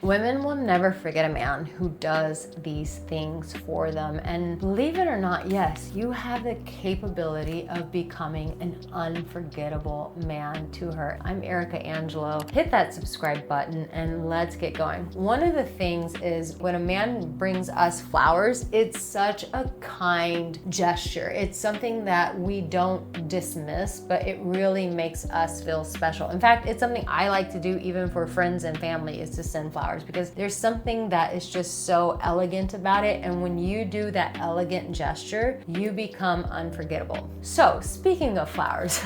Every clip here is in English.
Women will never forget a man who does these things for them. And believe it or not, yes, you have the capability of becoming an unforgettable man to her. I'm Arica Angelo. Hit that subscribe button and let's get going. One of the things is when a man brings us flowers, it's such a kind gesture. It's something that we don't dismiss, but it really makes us feel special. In fact, it's something I like to do even for friends and family, is to send flowers, because there's something that is just so elegant about it. And when you do that elegant gesture, you become unforgettable. So speaking of flowers,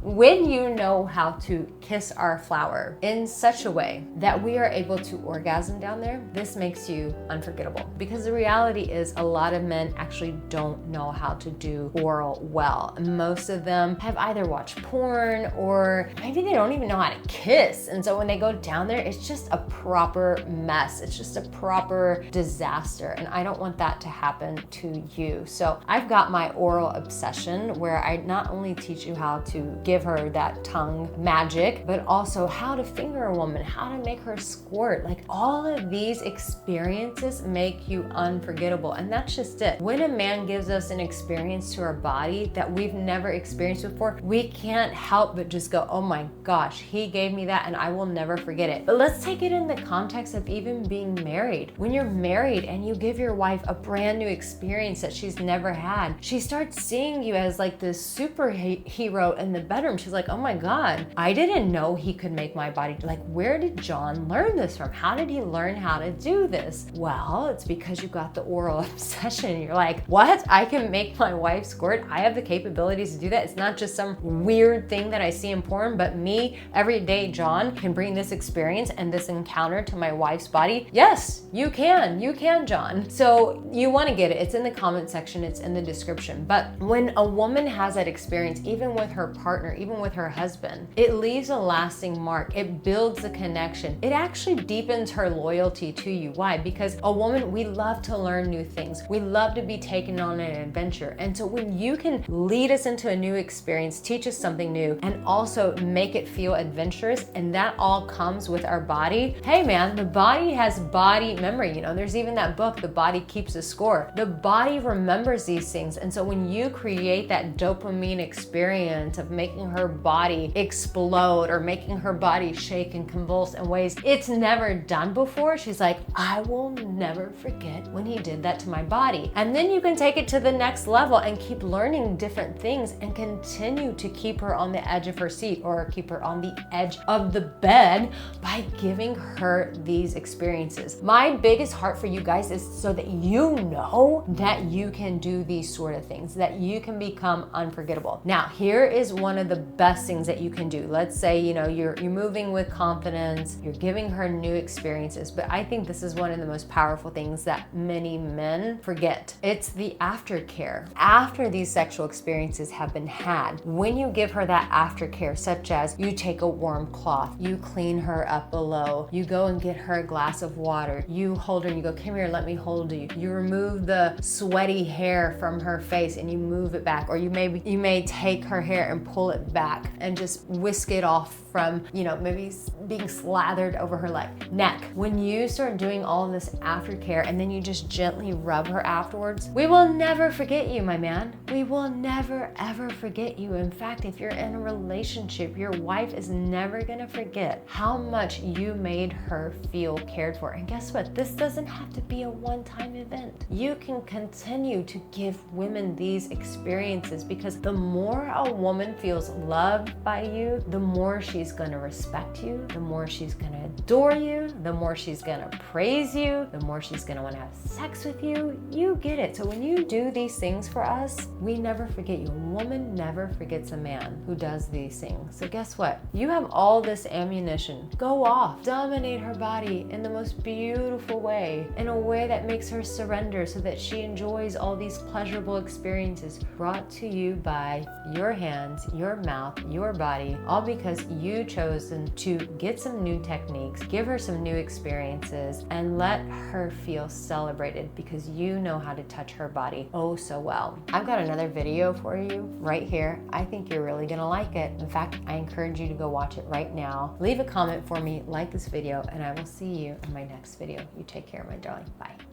when you know how to kiss our flower in such a way that we are able to orgasm down there, this makes you unforgettable. Because the reality is a lot of men actually don't know how to do oral well. Most of them have either watched porn or maybe they don't even know how to kiss. And so when they go down there, it's just a proper mess. It's just a proper disaster. And I don't want that to happen to you. So I've got my oral obsession where I not only teach you how to give her that tongue magic, but also how to finger a woman, how to make her squirt. Like, all of these experiences make you unforgettable. And that's just it. When a man gives us an experience to our body that we've never experienced before, we can't help but just go, oh my gosh, he gave me that and I will never forget it. But let's take it in the context of even being married. When you're married and you give your wife a brand new experience that she's never had, she starts seeing you as like this superhero in the bedroom. She's like, oh my God, I didn't know he could make my body. Like, where did John learn this from? How did he learn how to do this? Well, it's because you got the oral obsession. You're like, what? I can make my wife squirt? I have the capabilities to do that. It's not just some weird thing that I see in porn, but me, every day, John, can bring this experience and this encounter to my wife's body. Yes, you can. You can, John. So you want to get it. It's in the comment section. It's in the description. But when a woman has that experience, even with her partner, even with her husband, it leaves a lasting mark. It builds a connection. It actually deepens her loyalty to you. Why? Because a woman, we love to learn new things. We love to be taken on an adventure. And so when you can lead us into a new experience, teach us something new, and also make it feel adventurous, and that all comes with our body. Hey man, the body has body memory. You know, there's even that book, The Body Keeps a Score. The body remembers these things. And so when you create that dopamine experience of making her body explode or making her body shake and convulse in ways it's never done before, she's like, I will never forget when he did that to my body. And then you can take it to the next level and keep learning different things and continue to keep her on the edge of her seat or keep her on the edge of the bed by giving her these experiences. My biggest heart for you guys is so that you know that you can do these sort of things, that you can become unforgettable. Now, here is one of the best things that you can do. Let's say, you know, you're moving with confidence, you're giving her new experiences, but I think this is one of the most powerful things that many men forget. It's the aftercare. After these sexual experiences have been had, when you give her that aftercare, such as you take a warm cloth, you clean her up below, you go and get her a glass of water, you hold her and you go, come here, let me hold you. You remove the sweaty hair from her face and you move it back, or you may take her hair and pull it back and just whisk it off from, you know, maybe being slathered over her neck. When you start doing all of this aftercare and then you just gently rub her afterwards, we will never forget you, my man. We will never ever forget you. In fact, if you're in a relationship, your wife is never gonna forget how much you made her feel cared for. And guess what? This doesn't have to be a one-time event. You can continue to give women these experiences, because the more a woman feels loved by you, the more she's gonna respect you, the more she's gonna adore you, the more she's gonna praise you, the more she's gonna wanna have sex with you. You get it. So when you do these things for us, we never forget you. A woman never forgets a man who does these things. So guess what? You have all this ammunition. Go off. Dominate her body in the most beautiful way, in a way that makes her surrender so that she enjoys all these pleasurable experiences brought to you by your hands, your mouth, your body, all because you you chosen to get some new techniques, give her some new experiences, and let her feel celebrated because you know how to touch her body oh so well. I've got another video for you right here. I think you're really gonna like it. In fact, I encourage you to go watch it right now. Leave a comment for me, like this video, and I will see you in my next video. You take care, my darling. Bye.